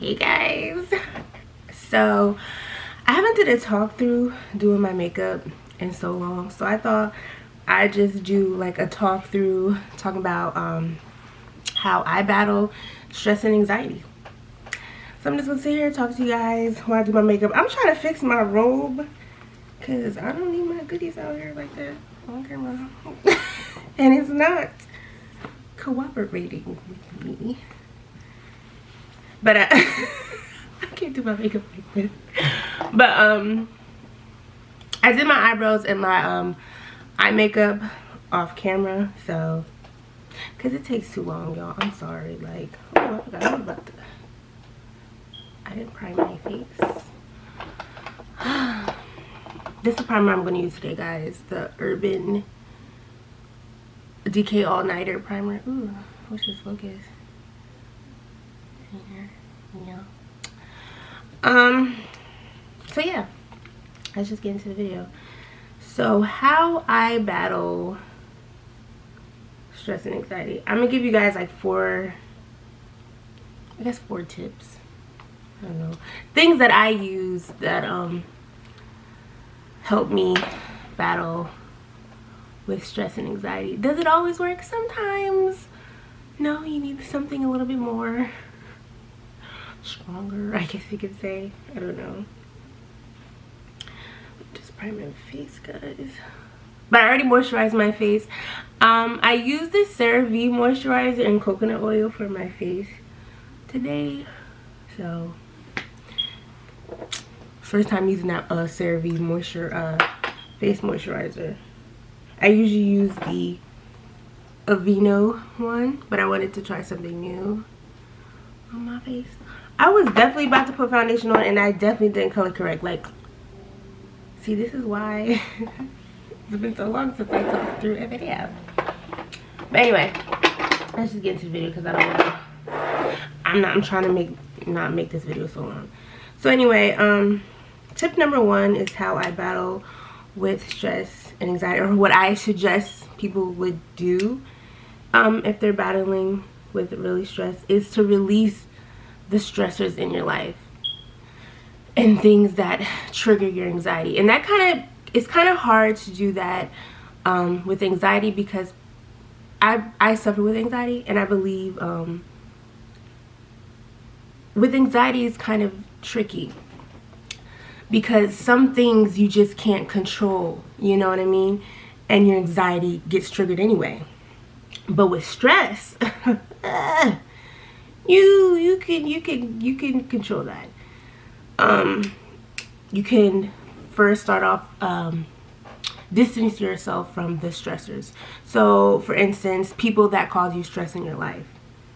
Hey guys, so I haven't did a talk through doing my makeup in so long, so I thought I'd just do like a talk through talking about how I battle stress and anxiety. So I'm just gonna sit here and talk to you guys while I do my makeup. I'm trying to fix my robe because I don't need my goodies out here like that on camera. And it's not cooperating with me. But I can't do my makeup like this. But I did my eyebrows and my eye makeup off camera, so because it takes too long, y'all. I'm sorry. Like, oh, I forgot all about that. I didn't prime my face. This is the primer I'm going to use today, guys. The Urban Decay All Nighter primer. Ooh, what's this focus? Here, yeah. So yeah, let's just get into the video. So how I battle stress and anxiety. I'm gonna give you guys like four tips. I don't know, things that I use that help me battle with stress and anxiety. Does it always work? Sometimes. No, you need something a little bit more stronger, I guess you could say. I don't know. Just prime my face, guys. But I already moisturized my face. I used this CeraVe moisturizer and coconut oil for my face today. So first time using that CeraVe face moisturizer. I usually use the Aveeno one, but I wanted to try something new on my face. I was definitely about to put foundation on and I definitely didn't color correct. Like, see, this is why it's been so long since I talked through a video. But anyway, let's just get into the video because I don't want to. I'm trying to not make this video so long. So anyway, tip number one is how I battle with stress and anxiety, or what I suggest people would do if they're battling with really stress, is to release the stressors in your life and things that trigger your anxiety. And that it's kind of hard to do that with anxiety, because I suffer with anxiety, and I believe with anxiety is kind of tricky because some things you just can't control, you know what I mean? And your anxiety gets triggered anyway. But with stress, you can control that. You can first start off distance yourself from the stressors. So for instance, people that cause you stress in your life,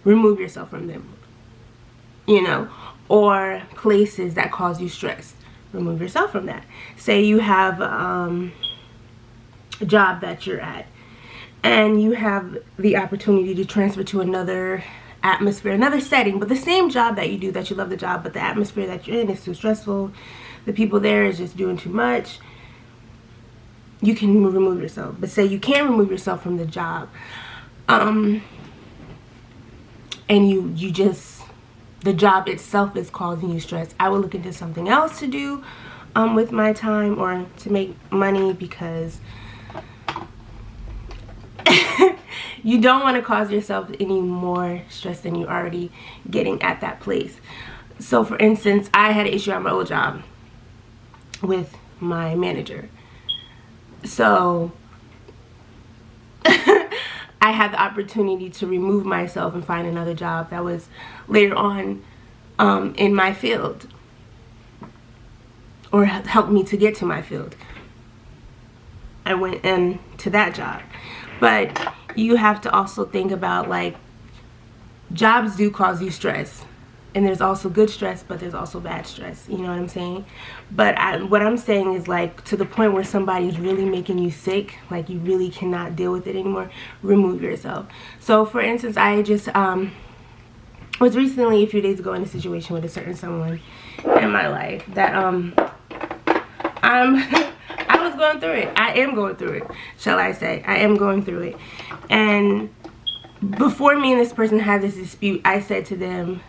remove yourself from them, you know. Or places that cause you stress, remove yourself from that. Say you have a job that you're at and you have the opportunity to transfer to another atmosphere, another setting, but the same job that you do, that you love the job, but the atmosphere that you're in is too stressful, the people there is just doing too much. You can remove yourself. But say you can't remove yourself from the job, and you just, the job itself is causing you stress, I would look into something else to do with my time, or to make money, because you don't want to cause yourself any more stress than you're already getting at that place. So for instance, I had an issue at my old job with my manager. So I had the opportunity to remove myself and find another job that was later on in my field, or helped me to get to my field. I went into that job. But you have to also think about, like, jobs do cause you stress, and there's also good stress, but there's also bad stress, you know what I'm saying? But what I'm saying is, like, to the point where somebody's really making you sick, like you really cannot deal with it anymore, remove yourself. So for instance, I just was recently, a few days ago, in a situation with a certain someone in my life that I was going through it. I am going through it, shall I say. I am going through it. And before me and this person had this dispute, I said to them,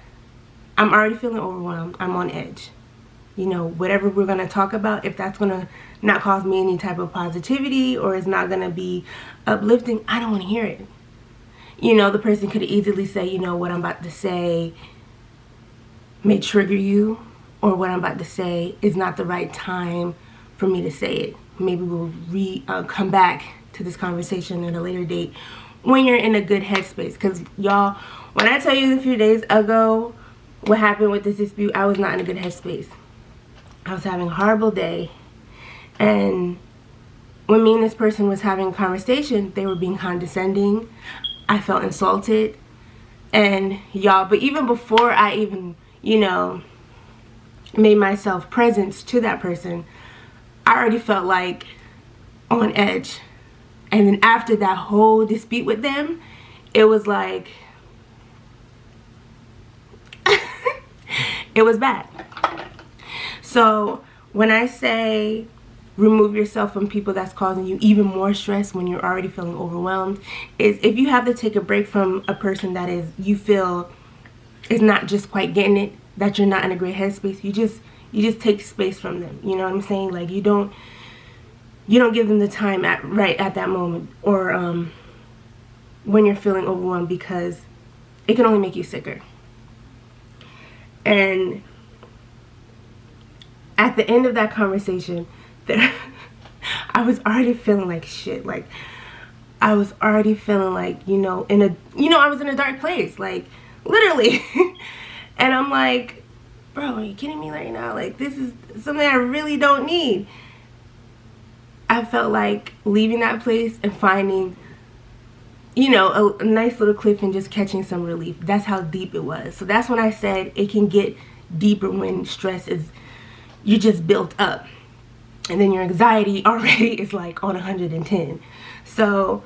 I'm already feeling overwhelmed. I'm on edge. You know, whatever we're going to talk about, if that's going to not cause me any type of positivity or is not going to be uplifting, I don't want to hear it. You know, the person could easily say, you know, what I'm about to say may trigger you, or what I'm about to say is not the right time for me to say it. Maybe we'll come back to this conversation at a later date when you're in a good headspace. Because y'all, when I tell you a few days ago what happened with this dispute, I was not in a good headspace. I was having a horrible day, and when me and this person was having a conversation, they were being condescending. I felt insulted. And y'all, but even before I even, you know, made myself presence to that person, I already felt like on edge. And then after that whole dispute with them, it was like it was bad. So when I say remove yourself from people that's causing you even more stress when you're already feeling overwhelmed, is if you have to take a break from a person that is, you feel is not just quite getting it, that you're not in a great headspace, you just take space from them. You know what I'm saying? Like, you don't give them the time right at that moment, or when you're feeling overwhelmed, because it can only make you sicker. And at the end of that conversation, I was already feeling like shit. Like, I was already feeling like, I was in a dark place, like, literally. And I'm like, bro, are you kidding me right now? Like, this is something I really don't need. I felt like leaving that place and finding, a nice little cliff and just catching some relief. That's how deep it was. So that's when I said it can get deeper when stress is, you just built up. And then your anxiety already is like on 110. So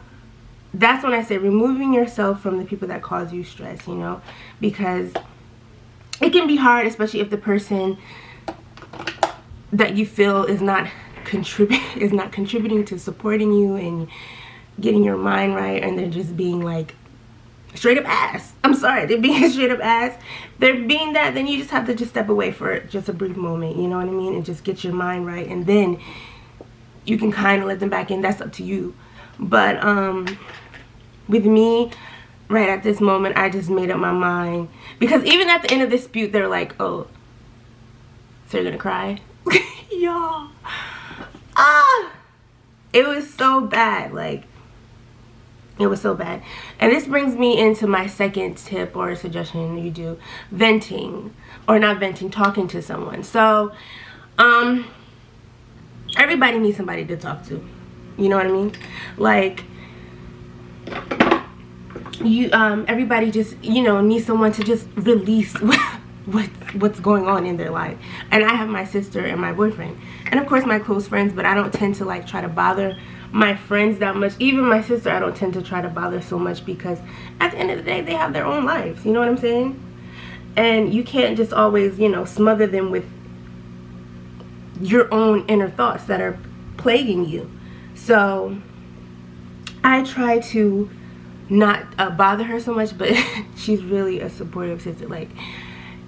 that's when I say removing yourself from the people that cause you stress, because it can be hard, especially if the person that you feel is not contributing to supporting you and getting your mind right, and they're just being like straight up ass. I'm sorry, they're being straight up ass. They're being that, then you just have to just step away for just a brief moment, you know what I mean, and just get your mind right, and then you can kind of let them back in. That's up to you. But with me, right at this moment, I just made up my mind, because even at the end of this dispute, they're like, oh, so you're gonna cry? Y'all, it was so bad. Like, it was so bad. And this brings me into my second tip or suggestion. You do venting, or not venting, talking to someone. So everybody needs somebody to talk to, you know what I mean? Like, everybody just needs someone to just release what's going on in their life. And I have my sister and my boyfriend, and of course my close friends, but I don't tend to like try to bother my friends that much. Even my sister, I don't tend to try to bother so much, because at the end of the day, they have their own lives, you know what I'm saying? And you can't just always smother them with your own inner thoughts that are plaguing you. So I try to not bother her so much, but she's really a supportive sister, like,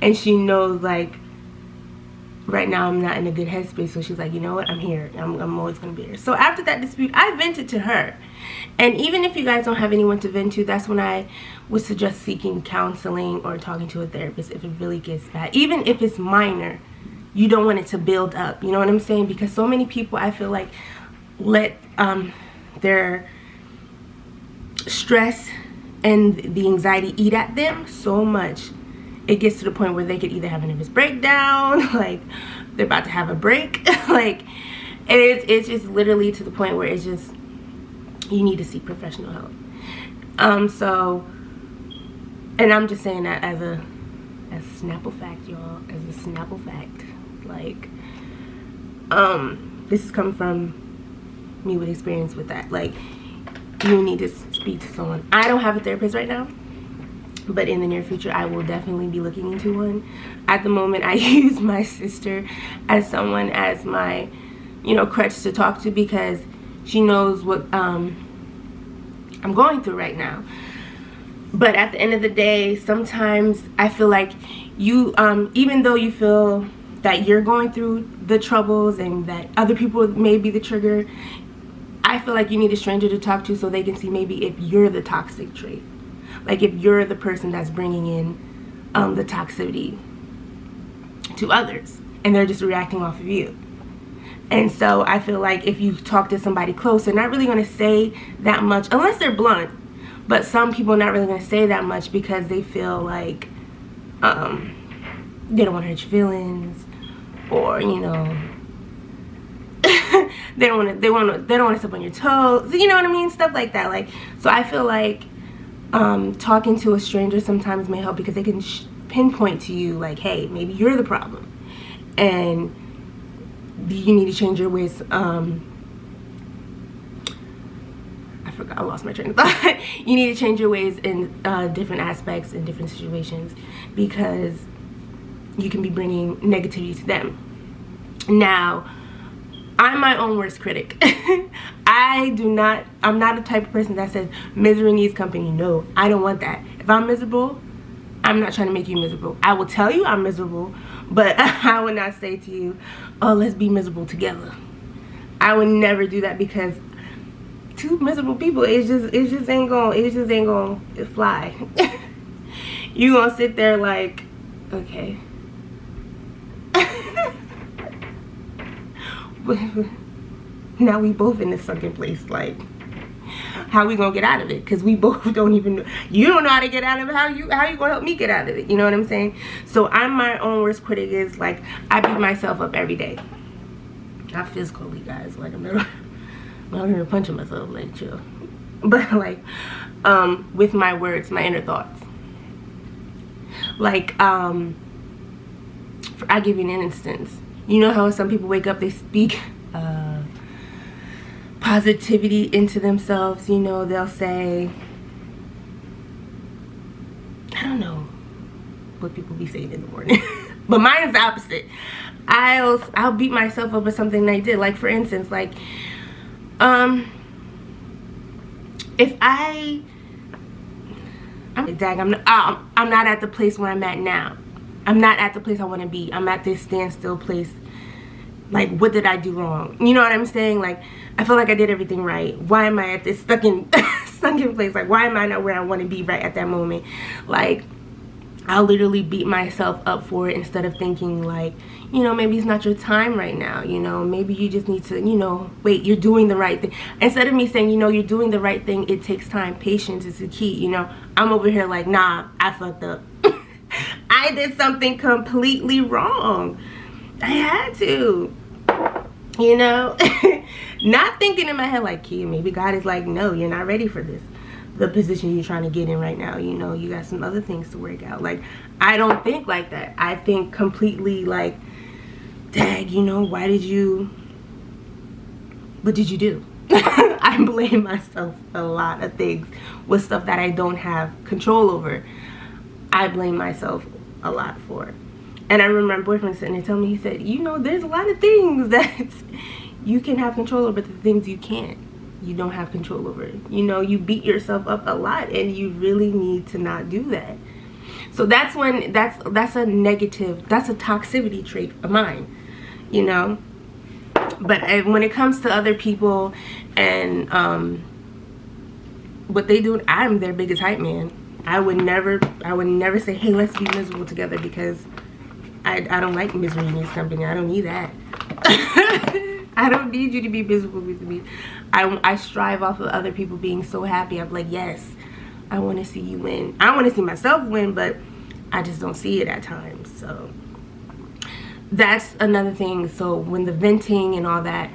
and she knows, like, right now I'm not in a good headspace, so she's like, you know what, I'm here. I'm always gonna be here. So after that dispute, I vented to her. And even if you guys don't have anyone to vent to, that's when I would suggest seeking counseling or talking to a therapist if it really gets bad. Even if it's minor, you don't want it to build up, you know what I'm saying? Because so many people, I feel like, let their stress and the anxiety eat at them so much, it gets to the point where they could either have a nervous breakdown, like they're about to have a break, like, and it's just literally to the point where it's just, you need to seek professional help. So, and I'm just saying that as a Snapple fact, y'all, as a Snapple fact. Like, this is coming from me with experience with that. Like, you need to speak to someone. I don't have a therapist right now, but in the near future I will definitely be looking into one. At the moment, I use my sister as someone, as my crutch to talk to, because she knows what I'm going through right now. But at the end of the day, sometimes I feel like you even though you feel that you're going through the troubles and that other people may be the trigger, I feel like you need a stranger to talk to so they can see maybe if you're the toxic trait, like if you're the person that's bringing in the toxicity to others and they're just reacting off of you. And so I feel like if you talk to somebody close, they're not really going to say that much unless they're blunt. But some people are not really going to say that much because they feel like they don't want to hurt your feelings, or you know, they don't want to step on your toes. You know what I mean? Stuff like that. Like, so I feel like talking to a stranger sometimes may help because they can pinpoint to you like, hey, maybe you're the problem, and you need to change your ways. I lost my train of thought. You need to change your ways in different aspects, in different situations, because you can be bringing negativity to them. Now, I'm my own worst critic. I'm not the type of person that says misery needs company. No, I don't want that. If I'm miserable, I'm not trying to make you miserable. I will tell you I'm miserable, but I would not say to you, oh, let's be miserable together. I would never do that, because two miserable people, it just ain't gonna fly. You gonna sit there like, okay. Now we both in this sunken place. Like, how we gonna get out of it? Because we both don't even know. You don't know how to get out of it. How you gonna help me get out of it? You know what I'm saying? So I'm my own worst critic. Is like, I beat myself up every day. Not physically, guys. Like, I'm not even punching myself. Like, chill. But like, with my words, my inner thoughts. Like, I'll give you an instance. You know how some people wake up, they speak positivity into themselves. You know, they'll say, I don't know what people be saying in the morning. But mine is the opposite. I'll beat myself up for something I did. Like, for instance, like, if I'm not at the place where I'm at now. I'm not at the place I want to be. I'm at this standstill place. Like, what did I do wrong? You know what I'm saying? Like, I feel like I did everything right. Why am I at this sunken place? Like, why am I not where I want to be right at that moment? Like, I'll literally beat myself up for it instead of thinking like, you know, maybe it's not your time right now. You know, maybe you just need to, you know, wait, you're doing the right thing. Instead of me saying, you know, you're doing the right thing, it takes time. Patience is the key. You know, I'm over here like, nah, I fucked up. I did something completely wrong. I had to, you know. Not thinking in my head like, Kia, maybe God is like, no, you're not ready for this, the position you're trying to get in right now. You know, you got some other things to work out. Like, I don't think like that. I think completely like, dang, you know, what did you do? I blame myself a lot of things with stuff that I don't have control over. I blame myself a lot for it. And I remember my boyfriend sitting there telling me, he said, you know, there's a lot of things that you can have control over, but the things you can't, you don't have control over. You know, you beat yourself up a lot, and you really need to not do that. So that's when, that's a negative, that's a toxicity trait of mine, you know. But when it comes to other people and what they do, I'm their biggest hype man. I would never say, hey, let's be miserable together, because I don't like misery in this company. I don't need that. I don't need you to be miserable with me. I strive off of other people being so happy. I'm like, yes, I want to see you win. I want to see myself win, but I just don't see it at times. So that's another thing. So when the venting and all that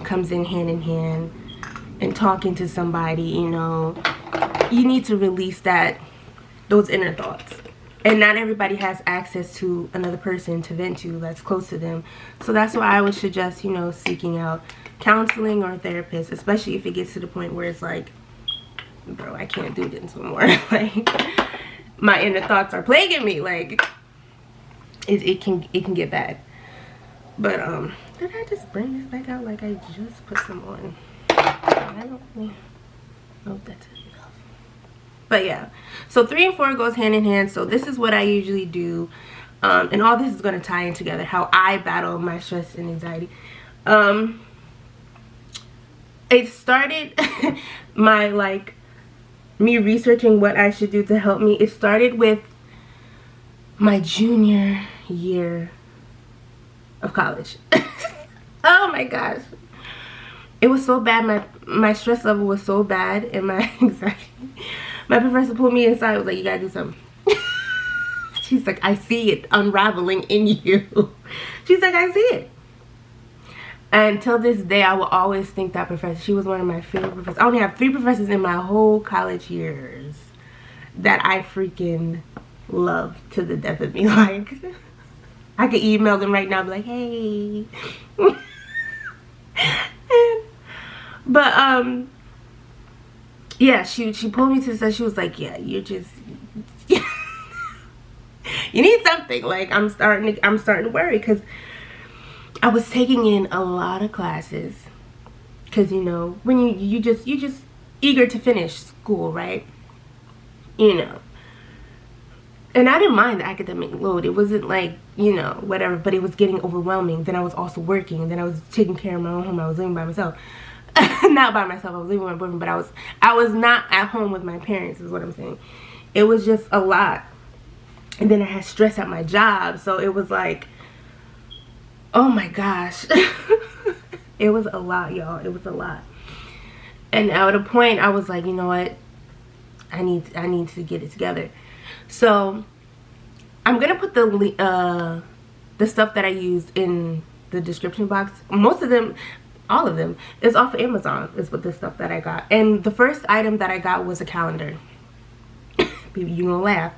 comes in hand, and talking to somebody, you know, you need to release those inner thoughts. And not everybody has access to another person to vent to that's close to them. So that's why I would suggest, you know, seeking out counseling or a therapist, especially if it gets to the point where it's like, bro, I can't do this no more. Like, my inner thoughts are plaguing me. Like, it can get bad. But did I just bring this back out like I just put some on? I don't know. Nope, that's enough. But yeah, so 3 and 4 goes hand in hand. So this is what I usually do, and all this is going to tie in together how I battle my stress and anxiety. It started my like me researching what I should do to help me. It started with my junior year of college. Oh my gosh, it was so bad. My stress level was so bad, and my anxiety. My professor pulled me inside. Was like, you gotta do something. She's like, I see it unraveling in you. She's like, I see it. And till this day, I will always think that professor. She was one of my favorite professors. I only have 3 professors in my whole college years that I freaking love to the death of me. Like, I could email them right now, be like, hey. But yeah, she pulled me to the side. She was like, yeah, you're just you need something. Like, I'm starting to worry, because I was taking in a lot of classes, because you know, when you just eager to finish school, right? You know, and I didn't mind the academic load. It wasn't like, you know, whatever, but it was getting overwhelming. Then I was also working, and then I was taking care of my own home. I was living by myself. Not by myself, I was living with my boyfriend, but I was not at home with my parents, is what I'm saying. It was just a lot. And then I had stress at my job, so it was like, oh my gosh. It was a lot, y'all. It was a lot. And at a point I was like, you know what, I need to get it together. So I'm gonna put the stuff that I used in the description box. Most of them, all of them, is off of Amazon, is what the stuff that I got. And the first item that I got was a calendar. People, you gonna laugh,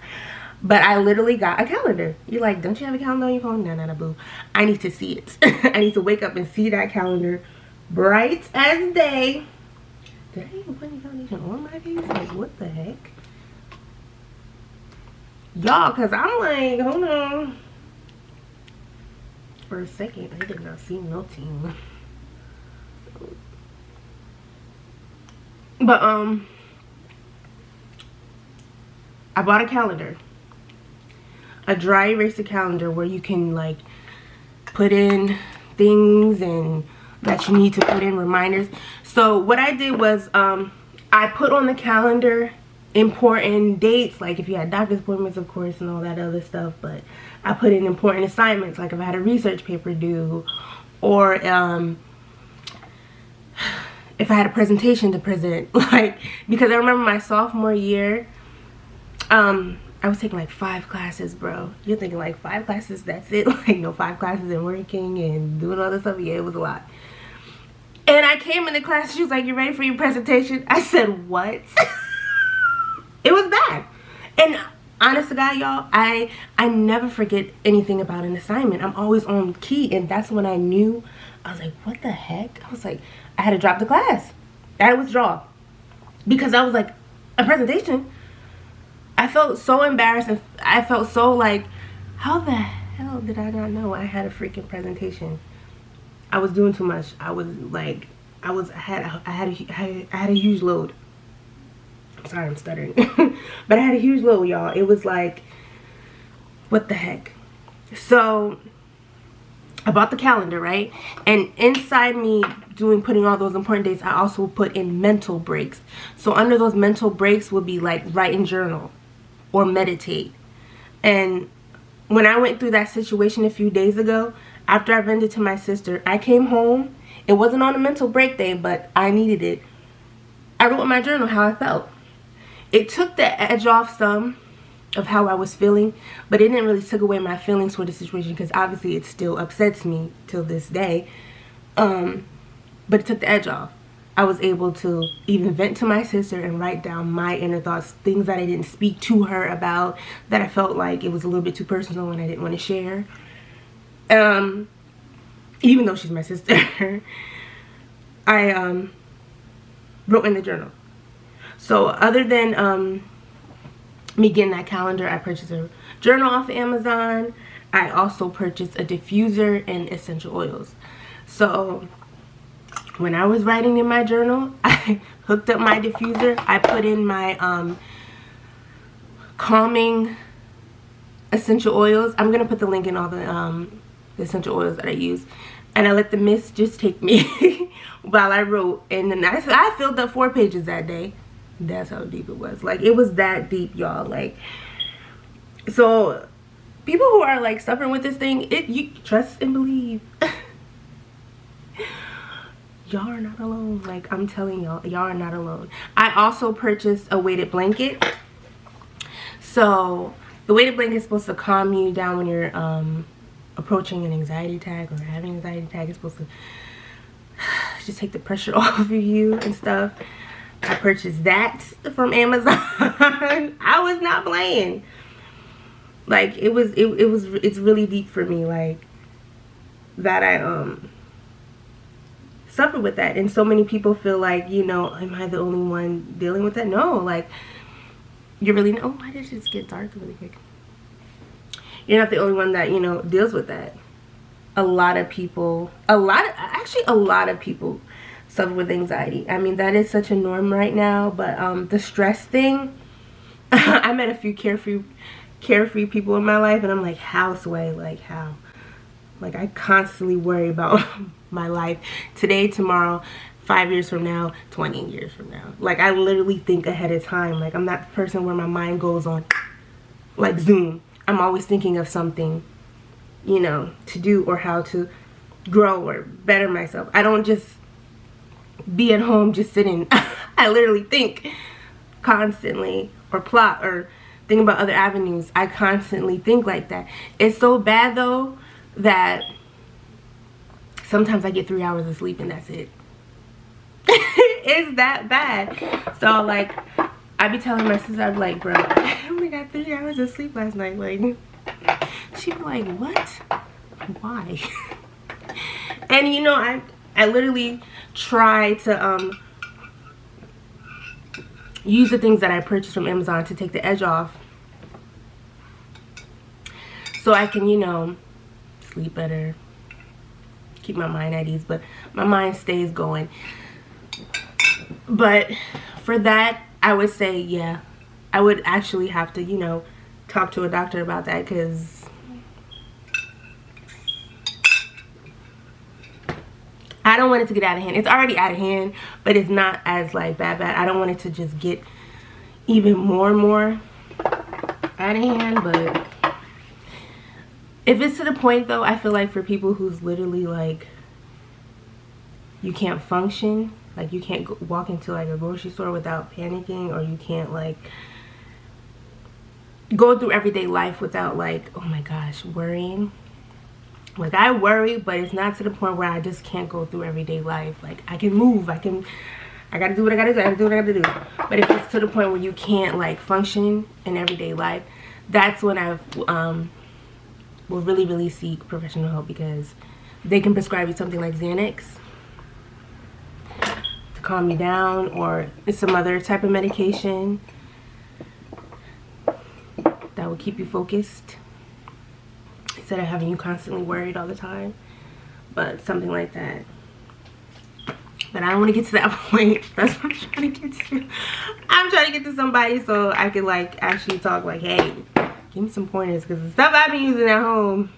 but I literally got a calendar. You're like, don't you have a calendar on your phone? No, no, no, boo. I need to see it. I need to wake up and see that calendar bright as day. Did I even put any foundation on my face? Like, what the heck? Y'all, because I'm like, hold on. For a second, I did not see no team. But I bought a calendar, a dry eraser calendar, where you can like put in things and that you need to put in reminders. So what I did was I put on the calendar important dates, like if you had doctor's appointments, of course, and all that other stuff. But I put in important assignments, like if I had a research paper due, or if I had a presentation to present. Like, because I remember my sophomore year, I was taking like 5 classes, bro. You're thinking like 5 classes, that's it? Like, no, 5 classes and working and doing all this stuff. Yeah, it was a lot. And I came into class, she was like, you ready for your presentation? I said, what? It was bad. And honest to God, y'all, I never forget anything about an assignment. I'm always on key, and that's when I knew. I was like, what the heck? I was like, I had to drop the class. I had to withdraw. Because I was like, a presentation? I felt so embarrassed, and I felt so like, how the hell did I not know I had a freaking presentation? I was doing too much. I was like, I had a huge load. I'm sorry, I'm stuttering. But I had a huge load, y'all. It was like, what the heck? So I bought the calendar, right? And inside me putting all those important dates, I also put in mental breaks. So under those mental breaks would be like write and journal or meditate. And when I went through that situation a few days ago, after I vented to my sister, I came home. It wasn't on a mental break day, but I needed it. I wrote in my journal how I felt. It took the edge off some of how I was feeling, but it didn't really take away my feelings for the situation, because obviously it still upsets me till this day. But it took the edge off. I was able to even vent to my sister and write down my inner thoughts, things that I didn't speak to her about, that I felt like it was a little bit too personal and I didn't want to share. Even though she's my sister, I wrote in the journal. So other than me getting that calendar, I purchased a journal off of Amazon. I also purchased a diffuser and essential oils. So when I was writing in my journal, I hooked up my diffuser. I put in my calming essential oils. I'm gonna put the link in all the essential oils that I use, and I let the mist just take me while I wrote. And then I filled up 4 pages that day. That's how deep it was. Like, it was that deep, y'all. Like, so people who are like suffering with this thing, you trust and believe. Y'all are not alone. Like, I'm telling y'all, y'all are not alone. I also purchased a weighted blanket. So the weighted blanket is supposed to calm you down when you're approaching an anxiety attack or having an anxiety attack. It's supposed to just take the pressure off of you and stuff. I purchased that from Amazon. I was not playing. Like, it's really deep for me, like, that I suffer with that. And so many people feel like, you know, am I the only one dealing with that? No, like, you're really, oh, why did it just get dark really quick? You're not the only one that, you know, deals with that. A lot of people suffer with anxiety. I mean, that is such a norm right now. But the stress thing, I met a few carefree people in my life, and I'm like, how, Sway? Like, how? Like, I constantly worry about my life today, tomorrow, 5 years from now, 20 years from now. Like, I literally think ahead of time. Like, I'm not the person where my mind goes on like Zoom. I'm always thinking of something, you know, to do or how to grow or better myself. I don't just be at home just sitting. I literally think constantly, or plot, or think about other avenues. I constantly think like that. It's so bad though that sometimes I get 3 hours of sleep and that's it. It's that bad. So like, I be telling my sister, I'm like, bro, I only got 3 hours of sleep last night. Like, she'd be like, what? Why? And you know, I literally try to use the things that I purchased from Amazon to take the edge off, so I can, you know, sleep better, keep my mind at ease. But my mind stays going. But for that, I would say, yeah, I would actually have to, you know, talk to a doctor about that, because I don't want it to get out of hand. It's already out of hand, but it's not as like bad. I don't want it to just get even more and more out of hand. But if it's to the point though, I feel like for people who's literally like, you can't function, like you can't walk into like a grocery store without panicking, or you can't like go through everyday life without like, oh my gosh, worrying. Like, I worry, but it's not to the point where I just can't go through everyday life. Like, I can move, I gotta do what I gotta do, I gotta do what I gotta do. But if it's to the point where you can't like function in everyday life, that's when I will really seek professional help, because they can prescribe you something like Xanax to calm you down, or some other type of medication that will keep you focused instead of having you constantly worried all the time. But something like that. But I don't want to get to that point. That's what I'm trying to get to. I'm trying to get to somebody so I can like actually talk like, hey, give me some pointers, because the stuff I've been using at home,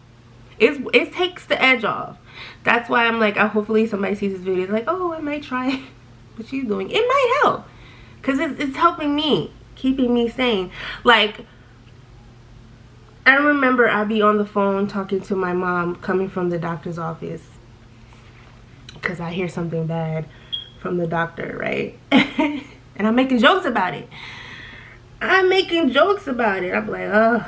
it takes the edge off. That's why I'm like, hopefully somebody sees this video like, oh, I might try what she's doing. It might help, because it's helping me, keeping me sane. Like, I remember I'd be on the phone talking to my mom coming from the doctor's office, because I hear something bad from the doctor, right? And I'm making jokes about it. I'm like, ugh.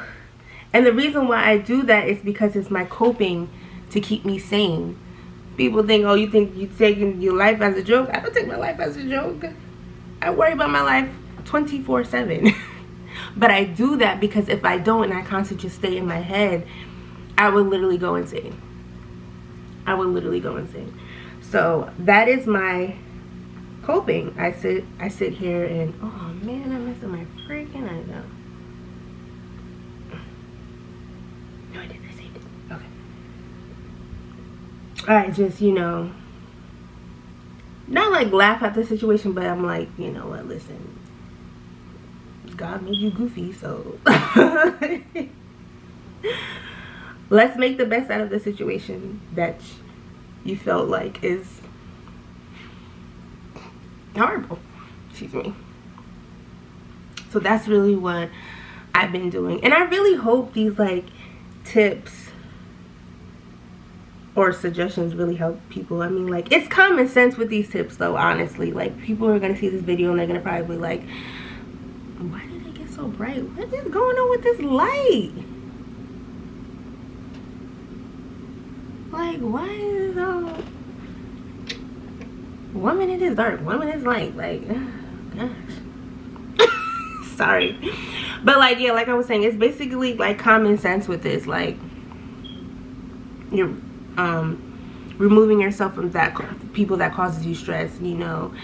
And the reason why I do that is because it's my coping to keep me sane. People think, oh, you think you're taking your life as a joke? I don't take my life as a joke. I worry about my life 24/7. But I do that because if I don't, and I constantly just stay in my head, I would literally go insane. So that is my coping. I sit here and, oh man, I'm missing my freaking eyebrow. No, I didn't. I saved it. Okay. I just, you know, not like laugh at the situation, but I'm like, you know what, listen, God made you goofy, so let's make the best out of the situation that you felt like is horrible. Excuse me. So that's really what I've been doing, and I really hope these like tips or suggestions really help people. I mean, like, it's common sense with these tips though, honestly. Like, people are gonna see this video and they're gonna probably be like, why did it get so bright? What is going on with this light? Like, why is it so... 1 minute is dark, 1 minute is light. Like, gosh. Sorry. But like, yeah, like I was saying, it's basically like common sense with this. Like, you're removing yourself from that people that causes you stress, you know,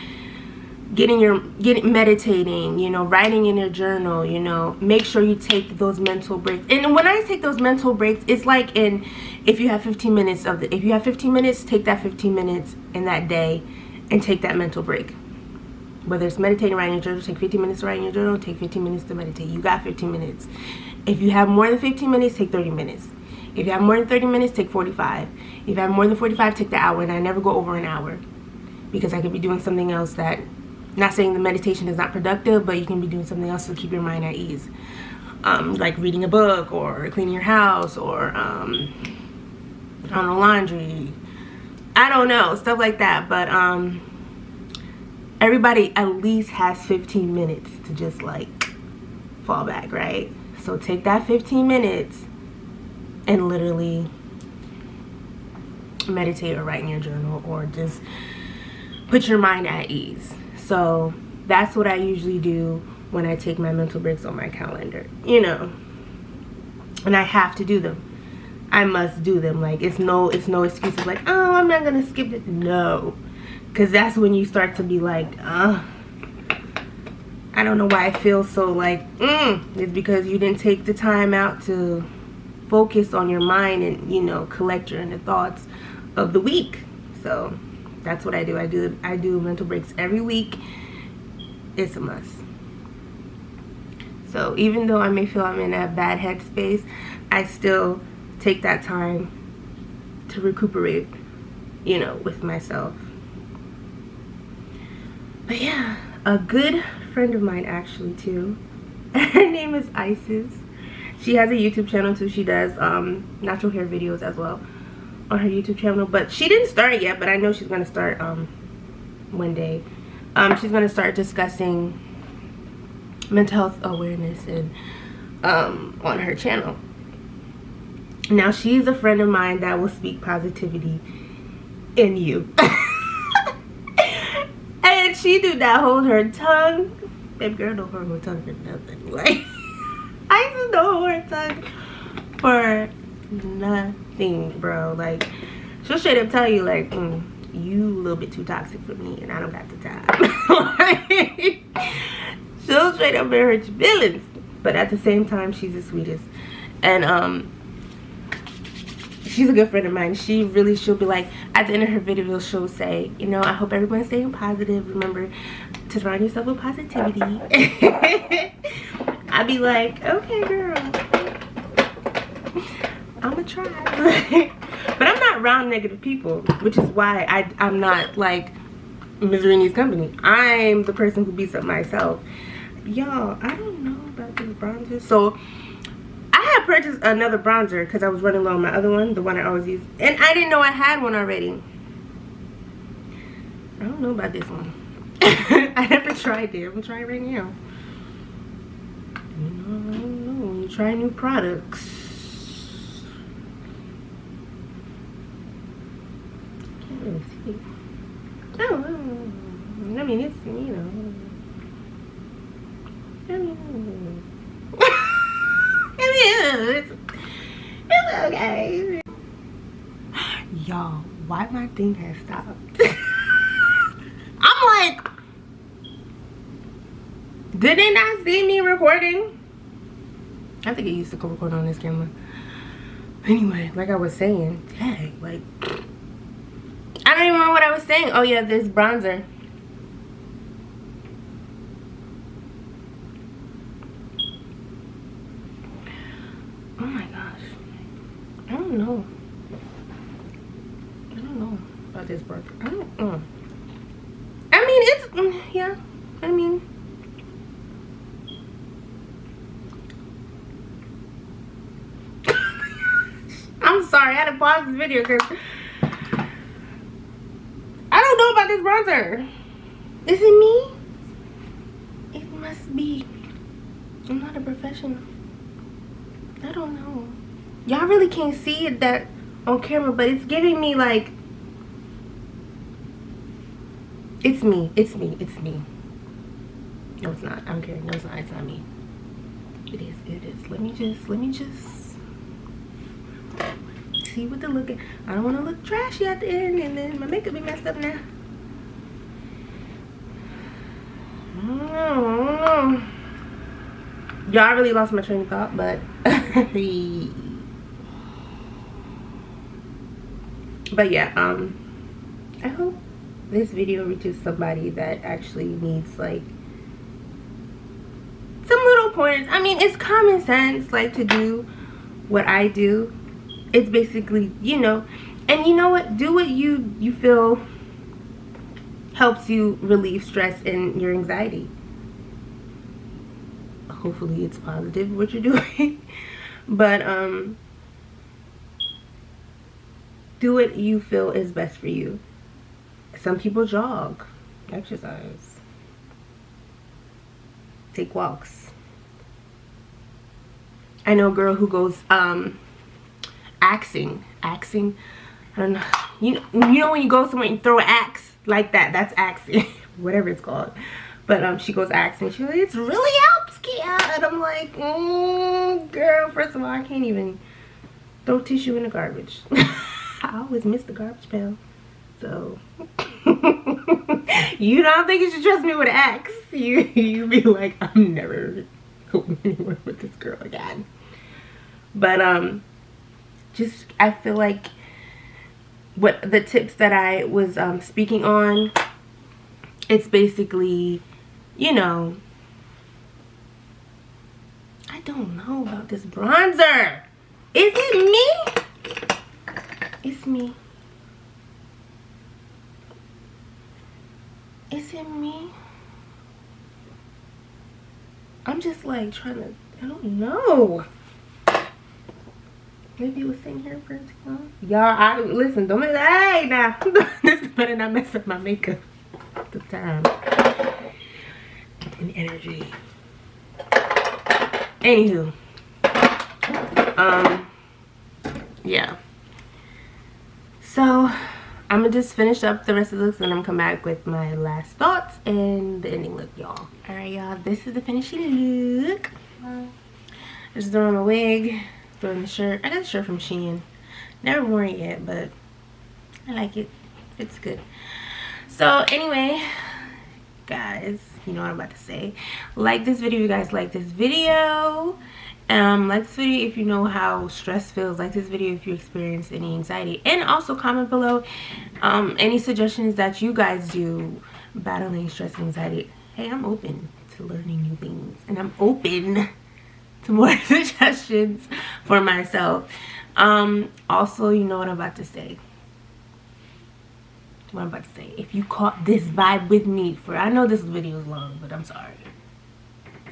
meditating, you know, writing in your journal, you know, make sure you take those mental breaks. And when I take those mental breaks, it's like if you have 15 minutes if you have 15 minutes, take that 15 minutes in that day and take that mental break. Whether it's meditating, writing your journal, take 15 minutes to write in your journal, take 15 minutes to meditate. You got 15 minutes. If you have more than 15 minutes, take 30 minutes. If you have more than 30 minutes, take 45. If you have more than 45, take the hour. And I never go over an hour, because I could be doing something else that, not saying the meditation is not productive, but you can be doing something else to keep your mind at ease. Like reading a book, or cleaning your house, or I don't know, laundry. I don't know, stuff like that. But everybody at least has 15 minutes to just like fall back, right? So take that 15 minutes and literally meditate or write in your journal, or just put your mind at ease. So that's what I usually do when I take my mental breaks on my calendar, you know. And I have to do them. I must do them. Like, it's no excuses like, oh, I'm not gonna skip it. No, because that's when you start to be like, I don't know why I feel so like it's because you didn't take the time out to focus on your mind and, you know, collect your inner thoughts of the week. So that's what I do. I do mental breaks every week. It's a must. So even though I may feel I'm in a bad headspace, I still take that time to recuperate, you know, with myself. But yeah, a good friend of mine actually too, her name is Isis. She has a YouTube channel too. She does natural hair videos as well on her YouTube channel, but she didn't start yet, but I know she's going to start one day. She's going to start discussing mental health awareness and on her channel. Now, she's a friend of mine that will speak positivity in you. And she do not hold her tongue. Baby girl don't hold her tongue for nothing. Like, I just don't hold her tongue for nothing, bro. Like, she'll straight up tell you, like, you a little bit too toxic for me, and I don't got the time. Like, she'll straight up hurt your feelings, but at the same time, she's the sweetest. And she's a good friend of mine. She'll be like, at the end of her video, she'll say, you know, I hope everyone's staying positive. Remember to surround yourself with positivity. I'd be like, okay, girl, I'ma try. But I'm not around negative people, which is why I'm not like Misery Needs Company. I'm the person who beats up myself. Y'all, I don't know about these bronzers. So I had purchased another bronzer because I was running low on my other one, the one I always use, and I didn't know I had one already. I don't know about this one. I never tried it. I'm gonna try it right now. I don't know. When you try new products, can't really see. Oh, I mean, it's, you know. It's okay. Y'all, why my thing has stopped? I'm like, did they not see me recording? I think it used to go record on this camera. Anyway, like I was saying, dang, like, I don't even remember what I was saying. Oh yeah, this bronzer. Oh my gosh. I don't know. About this burger. I don't know. I mean, it's, yeah. I mean, I'm sorry. I had to pause this video because I don't know about this bronzer. Is it me? It must be. I'm not a professional. I don't know. Y'all really can't see it that on camera, but it's giving me like, it's me. It's me. It's me. No, it's not. I don't care. No, it's not. It's not me. It is. It is. Let me just see what the look is. I don't want to look trashy at the end and then my makeup be messed up now. I don't know. Y'all really lost my train of thought, but but yeah, I hope this video reaches somebody that actually needs like some little pointers. I mean, it's common sense, like, to do what I do. It's basically, you know, and you know what, do what you feel helps you relieve stress and your anxiety. Hopefully it's positive what you're doing. But do what you feel is best for you. Some people jog, exercise, take walks. I know a girl who goes axing. I don't know. You know when you go somewhere and you throw an axe like that, that's axing. Whatever it's called. But she goes axing. She's like, it's really helps, Kia. And I'm like, girl, first of all, I can't even throw tissue in the garbage. I always miss the garbage pail. So you don't think you should trust me with an axe. You be like, I'm never going anywhere with this girl again. But just, I feel like what the tips that I was speaking on, it's basically, you know, I don't know about this bronzer. Is it me? It's me. Is it me? I'm just like trying to, I don't know. Maybe it was sitting here for too long. Y'all, listen, don't make that. Hey, now. This better not mess up my makeup. The time. And energy. Anywho. Yeah. So, I'm gonna just finish up the rest of the looks and I'm gonna come back with my last thoughts and the ending look, y'all. Alright, y'all, this is the finishing look. Just throwing my wig, throwing the shirt. I got the shirt from Shein. Never worn it yet, but I like it. It's good. So anyway, guys, you know what I'm about to say. Like this video if you guys like this video. Like this video if you know how stress feels. Like this video if you experience any anxiety. And also comment below any suggestions that you guys do battling stress and anxiety. Hey, I'm open to learning new things. And I'm open to more suggestions for myself. Also, you know what I'm about to say. If you caught this vibe with me for, I know this video is long, but I'm sorry.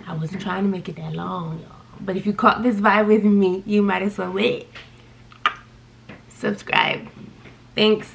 I wasn't trying to make it that long, y'all. But if you caught this vibe with me, you might as well wait. Subscribe. Thanks.